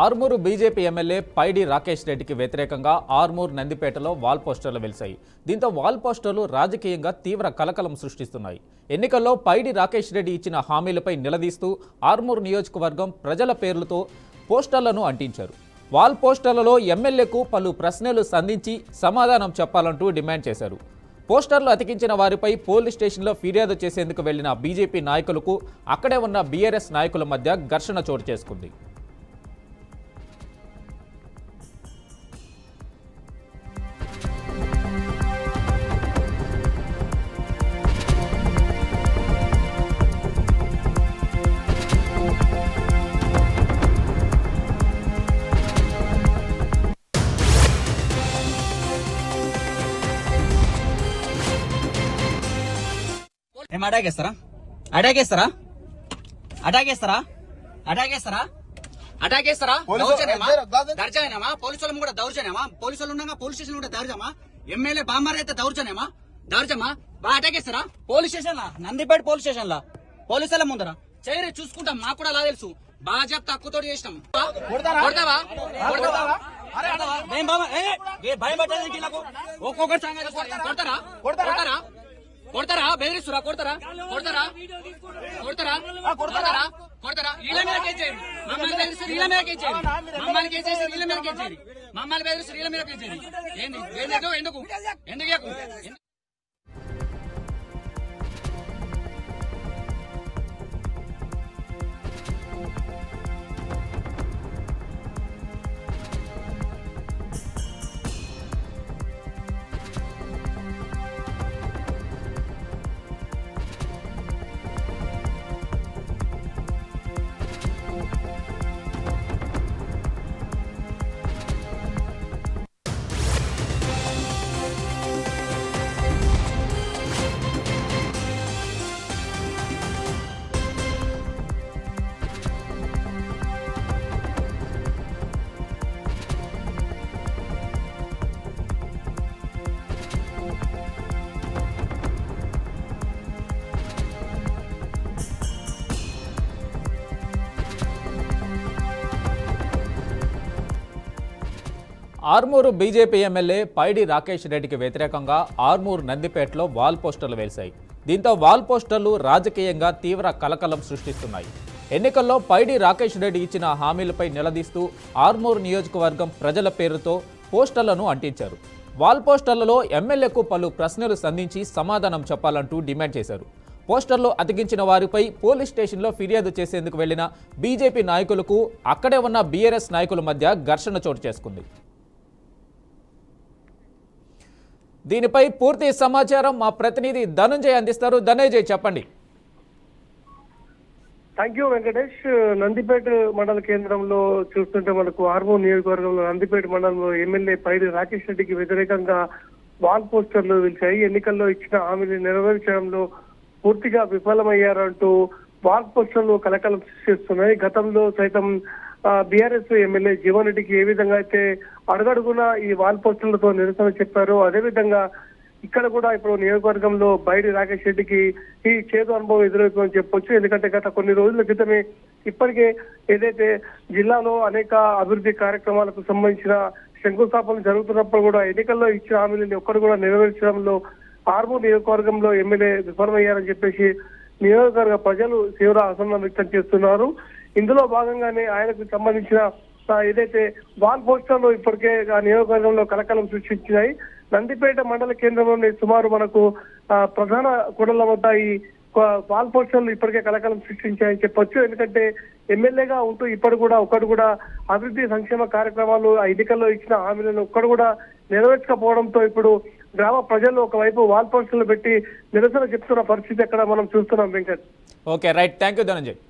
Armoor BJP MLA పైడి రాకేష్ రెడ్డికి వ్యతిరేకంగా Armoor నందిపేటలో wall పోస్టర్లు వెలిశాయి. దీంతో వాల్ పోస్టర్లు రాజకీయంగా తీవ్ర కలకలం సృష్టిస్తున్నాయి. ఎన్నికల్లో పైడి రాకేష్ రెడ్డి ఇచ్చిన హామీలపై నిలదీస్తూ ఆర్మూరు నియోజకవర్గం ప్రజల పేర్లతో పోస్టర్లను అంటించారు. వాల్ పోస్టర్లలో ఎమ్మెల్యేకు పలు ప్రశ్నలు సంధించి సమాధానం చెప్పాలంటూ డిమాండ్ చేశారు. పోస్టర్లు అతికించిన వారిపై పోలీస్ స్టేషన్లో ఫిర్యాదు చేసేందుకు వెళ్లిన బీజేపీ నాయకులకు అక్కడే ఉన్న బీఆర్ఎస్ నాయకుల మధ్య ఘర్షణ చోటు చేసుకుంది. అటాకేస్తారా అటాకేస్తారా అటాకేస్తారా అటాకేస్తారా అటాకేస్తారా దౌర్జన్యమా పోలీసులు కూడా దౌర్జన్యమా పోలీసులు ఉండగా పోలీస్ స్టేషన్ కూడా దౌర్జమా ఎమ్మెల్యే బామ్మారు అయితే దౌర్జన్యమా దౌర్జమా బాగా అటాకేస్తారా పోలీస్ స్టేషన్ లా నందిపేట పోలీస్ స్టేషన్ లా పోలీసుల ముందర చేయరే చూసుకుంటాం మాకు కూడా అలా తెలుసు బాగా చెప్తా తక్కువతో చేసినాం కొడతావా భయం పట్టేది ఒక్కొక్కటి సంగతి కొడతారా కొడతారా కొడతారా బెదిరిస్తురా కొడతారా కొడతారా కొడతారా కొడతారా కొడతారా వీళ్ళ మీద కేసేయండి మమ్మల్ని బెదిరిస్తారు వీళ్ళ మీద కేసేయండి మమ్మల్ని కేసేసి వీళ్ళ మీద కేసేయండి మమ్మల్ని బెదిరిస్తారు వీళ్ళ మీద కేసేయండి ఏంది ఎందుకు ఎందుకు ఆర్మూరు బీజేపీ ఎమ్మెల్యే పైడి రాకేష్ రెడ్డికి వ్యతిరేకంగా ఆర్మూరు నందిపేటలో వాల్ పోస్టర్లు వెలిశాయి. దీంతో వాల్ పోస్టర్లు రాజకీయంగా తీవ్ర కలకలం సృష్టిస్తున్నాయి. ఎన్నికల్లో పైడి రాకేష్ రెడ్డి ఇచ్చిన హామీలపై నిలదీస్తూ ఆర్మూరు నియోజకవర్గం ప్రజల పేరుతో పోస్టర్లను అంటించారు. వాల్ పోస్టర్లలో ఎమ్మెల్యేకు పలు ప్రశ్నలు సంధించి సమాధానం చెప్పాలంటూ డిమాండ్ చేశారు. పోస్టర్లు అతికించిన వారిపై పోలీస్ స్టేషన్లో ఫిర్యాదు చేసేందుకు వెళ్లిన బీజేపీ నాయకులకు అక్కడే ఉన్న బీఆర్ఎస్ నాయకుల మధ్య ఘర్షణ చోటు చేసుకుంది. దీనిపై పూర్తి సమాచారం మా ప్రతినిధి ధనుంజయ్ అందిస్తారు. ధనుంజయ్ చెప్పండి. Thank you Venkatesh. నందిపేట మండల కేంద్రంలో చూస్తుంటే మనకు ఆర్మూరు నియోజకవర్గంలో నందిపేట మండలంలో ఎమ్మెల్యే పైడి రాకేష్ రెడ్డికి వ్యతిరేకంగా వాల్ పోస్టర్లు వెలిచాయి. ఎన్నికల్లో ఇచ్చిన హామీని నెరవేర్చడంలో పూర్తిగా విఫలమయ్యారంటూ వాల్ పోస్టర్లు కలకలం సృష్టిస్తున్నాయి. గతంలో సైతం బీఆర్ఎస్ ఎమ్మెల్యే జీవన్ రెడ్డికి ఏ విధంగా అయితే అడుగడుగున ఈ వాల్ పోస్టర్లతో నిరసన చెప్పారో అదేవిధంగా ఇక్కడ కూడా ఇప్పుడు నియోజకవర్గంలో పైడి రాకేష్ రెడ్డికి ఈ చేదు అనుభవం ఎదురవుతుందని చెప్పొచ్చు. ఎందుకంటే గత కొన్ని రోజుల క్రితమే ఇప్పటికే ఏదైతే జిల్లాలో అనేక అభివృద్ధి కార్యక్రమాలకు సంబంధించిన శంకుస్థాపనలు జరుగుతున్నప్పుడు కూడా ఎన్నికల్లో ఇచ్చిన హామీలని ఒక్కరు కూడా నెరవేర్చడంలో ఆర్మూరు నియోజకవర్గంలో ఎమ్మెల్యే విఫలమయ్యారని చెప్పేసి నియోజకవర్గ ప్రజలు తీవ్ర అసహనం వ్యక్తం చేస్తున్నారు. ఇందులో భాగంగానే ఆయనకు సంబంధించిన ఏదైతే వాల్ పోస్టర్లు ఇప్పటికే ఆ నియోజకవర్గంలో కలకలం సృష్టించినాయి. నందిపేట మండల కేంద్రంలోని సుమారు మనకు ప్రధాన కూడళ్ల వద్ద ఈ వాల్ పోస్టర్లు ఇప్పటికే కలకలం సృష్టించాయని చెప్పొచ్చు. ఎందుకంటే ఎమ్మెల్యేగా ఉంటూ ఒక్కడు కూడా అభివృద్ధి సంక్షేమ కార్యక్రమాలు ఆ ఎన్నికల్లో ఇచ్చిన హామీలను ఒక్కడు కూడా నెరవేర్చకపోవడంతో ఇప్పుడు గ్రామ ప్రజలు ఒకవైపు వాల్ పోస్టర్లు పెట్టి నిరసన చెప్తున్న పరిస్థితి అక్కడ మనం చూస్తున్నాం Venkat. Okay right, thank you Dhananjay.